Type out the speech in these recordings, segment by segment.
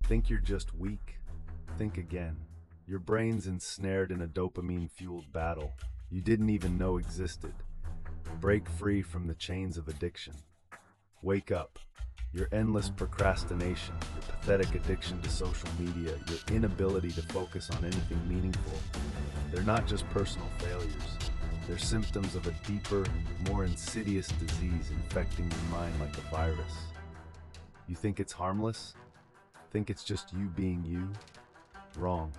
Think you're just weak? Think again. Your brain's ensnared in a dopamine-fueled battle you didn't even know existed. Break free from the chains of addiction. Wake up. Your endless procrastination, your pathetic addiction to social media, your inability to focus on anything meaningful, they're not just personal failures. They're symptoms of a deeper, more insidious disease infecting your mind like a virus. You think it's harmless? Think it's just you being you? Wrong.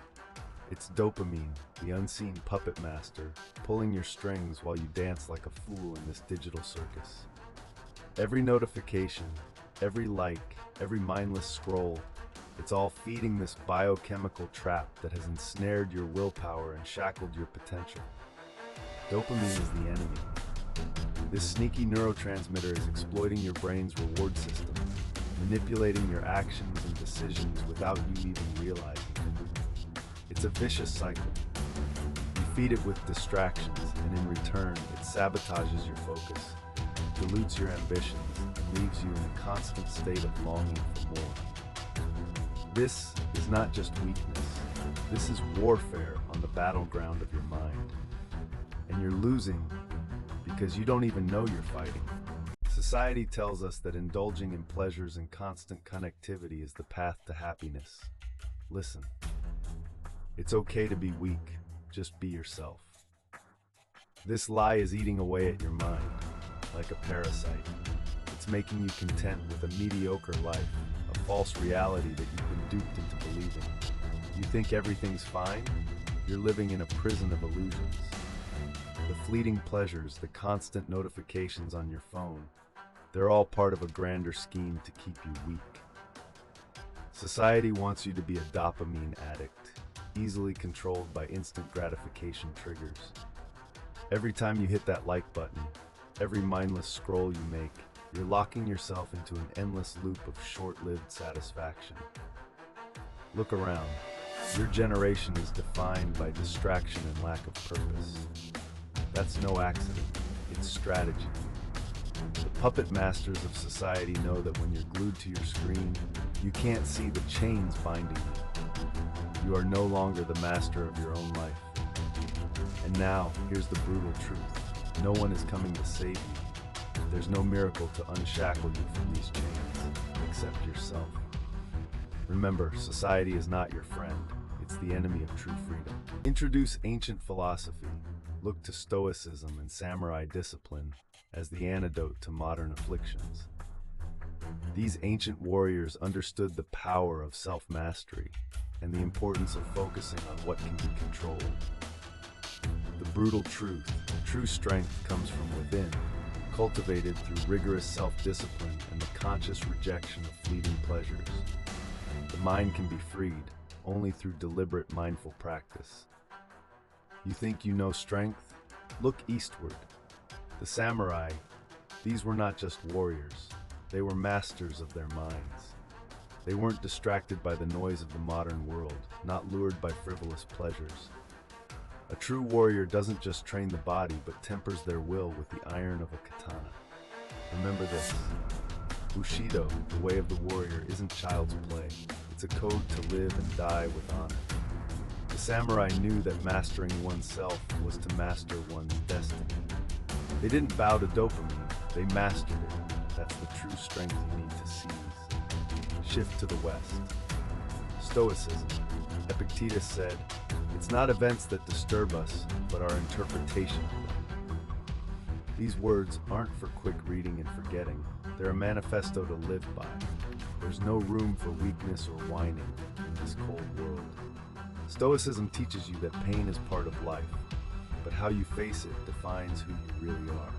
It's dopamine, the unseen puppet master, pulling your strings while you dance like a fool in this digital circus. Every notification, every like, every mindless scroll, it's all feeding this biochemical trap that has ensnared your willpower and shackled your potential. Dopamine is the enemy. This sneaky neurotransmitter is exploiting your brain's reward system, manipulating your actions and decisions without you even realizing it. It's a vicious cycle. You feed it with distractions, and in return, it sabotages your focus, dilutes your ambitions, and leaves you in a constant state of longing for more. This is not just weakness. This is warfare on the battleground of your mind. And you're losing because you don't even know you're fighting. Society tells us that indulging in pleasures and constant connectivity is the path to happiness. Listen, it's okay to be weak, just be yourself. This lie is eating away at your mind, like a parasite. It's making you content with a mediocre life, a false reality that you've been duped into believing. You think everything's fine? You're living in a prison of illusions. The fleeting pleasures, the constant notifications on your phone, they're all part of a grander scheme to keep you weak. Society wants you to be a dopamine addict, easily controlled by instant gratification triggers. Every time you hit that like button, every mindless scroll you make, you're locking yourself into an endless loop of short-lived satisfaction. Look around. Your generation is defined by distraction and lack of purpose. That's no accident. It's strategy. The puppet masters of society know that when you're glued to your screen, you can't see the chains binding you. You are no longer the master of your own life. And now, here's the brutal truth. No one is coming to save you. There's no miracle to unshackle you from these chains, except yourself. Remember, society is not your friend. It's the enemy of true freedom. Introduce ancient philosophy. Look to Stoicism and samurai discipline as the antidote to modern afflictions. These ancient warriors understood the power of self-mastery and the importance of focusing on what can be controlled. The brutal truth, true strength comes from within, cultivated through rigorous self-discipline and the conscious rejection of fleeting pleasures. The mind can be freed only through deliberate mindful practice. You think you know strength? Look eastward. The samurai, these were not just warriors. They were masters of their minds. They weren't distracted by the noise of the modern world, not lured by frivolous pleasures. A true warrior doesn't just train the body, but tempers their will with the iron of a katana. Remember this. Bushido, the way of the warrior, isn't child's play. It's a code to live and die with honor. The samurai knew that mastering oneself was to master one's destiny. They didn't bow to dopamine, they mastered it. That's the true strength you need to seize. Shift to the West. Stoicism. Epictetus said, "It's not events that disturb us, but our interpretation of them." These words aren't for quick reading and forgetting. They're a manifesto to live by. There's no room for weakness or whining in this cold world. Stoicism teaches you that pain is part of life, but how you face it defines who you really are.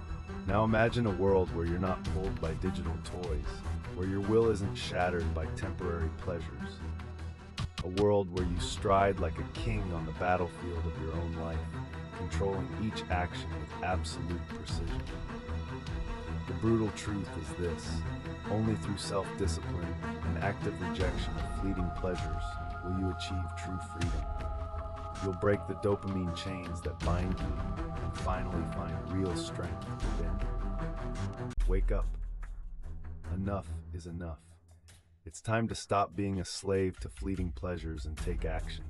Now imagine a world where you're not pulled by digital toys, where your will isn't shattered by temporary pleasures. A world where you stride like a king on the battlefield of your own life, controlling each action with absolute precision. The brutal truth is this: only through self-discipline and active rejection of fleeting pleasures will you achieve true freedom. You'll break the dopamine chains that bind you and finally find real strength within. Wake up. Enough is enough. It's time to stop being a slave to fleeting pleasures and take action.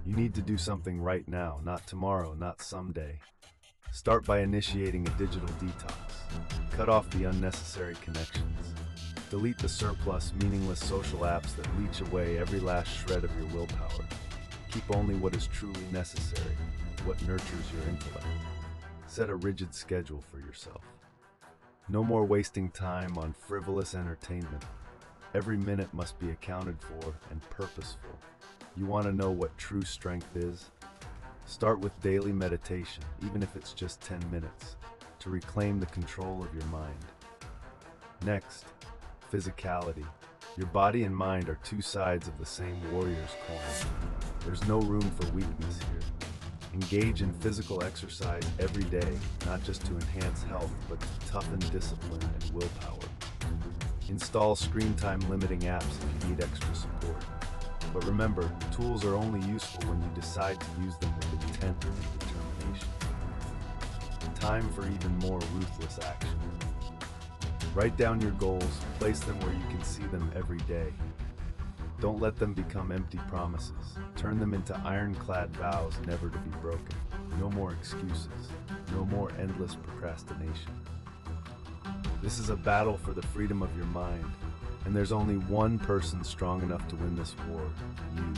You need to do something right now, not tomorrow, not someday. Start by initiating a digital detox. Cut off the unnecessary connections. Delete the surplus, meaningless social apps that leech away every last shred of your willpower. Keep only what is truly necessary, what nurtures your intellect. Set a rigid schedule for yourself. No more wasting time on frivolous entertainment. Every minute must be accounted for and purposeful. You want to know what true strength is? Start with daily meditation, even if it's just 10 minutes, to reclaim the control of your mind. Next, physicality. Your body and mind are two sides of the same warrior's coin. There's no room for weakness here. Engage in physical exercise every day, not just to enhance health, but to toughen discipline and willpower. Install screen time limiting apps if you need extra support. But remember, tools are only useful when you decide to use them with intent and determination. Time for even more ruthless action. Write down your goals, place them where you can see them every day. Don't let them become empty promises. Turn them into ironclad vows never to be broken. No more excuses. No more endless procrastination. This is a battle for the freedom of your mind, and there's only one person strong enough to win this war: you.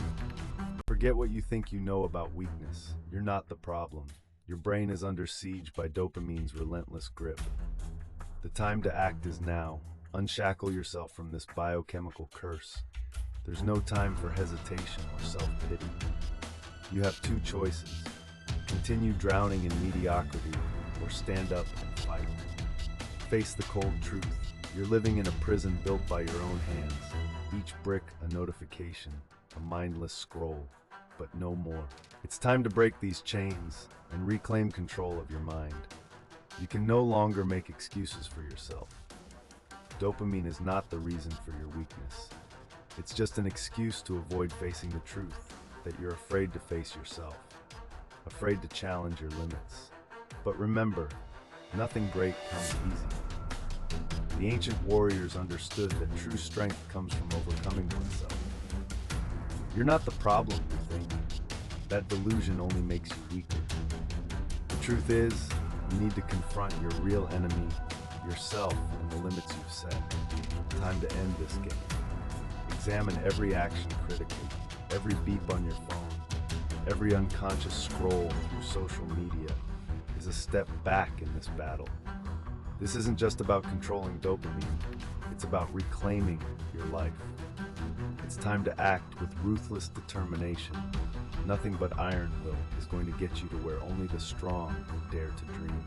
Forget what you think you know about weakness. You're not the problem. Your brain is under siege by dopamine's relentless grip. The time to act is now. Unshackle yourself from this biochemical curse. There's no time for hesitation or self-pity. You have two choices: continue drowning in mediocrity, or stand up and fight. Face the cold truth. You're living in a prison built by your own hands. Each brick a notification, a mindless scroll, but no more. It's time to break these chains and reclaim control of your mind. You can no longer make excuses for yourself. Dopamine is not the reason for your weakness. It's just an excuse to avoid facing the truth, that you're afraid to face yourself, afraid to challenge your limits. But remember, nothing great comes easy. The ancient warriors understood that true strength comes from overcoming oneself. You're not the problem, you think. That delusion only makes you weaker. The truth is, you need to confront your real enemy, yourself, and the limits you've set. Time to end this game. Examine every action critically, every beep on your phone, every unconscious scroll through social media is a step back in this battle. This isn't just about controlling dopamine, it's about reclaiming your life. It's time to act with ruthless determination. Nothing but iron will is going to get you to where only the strong dare to dream.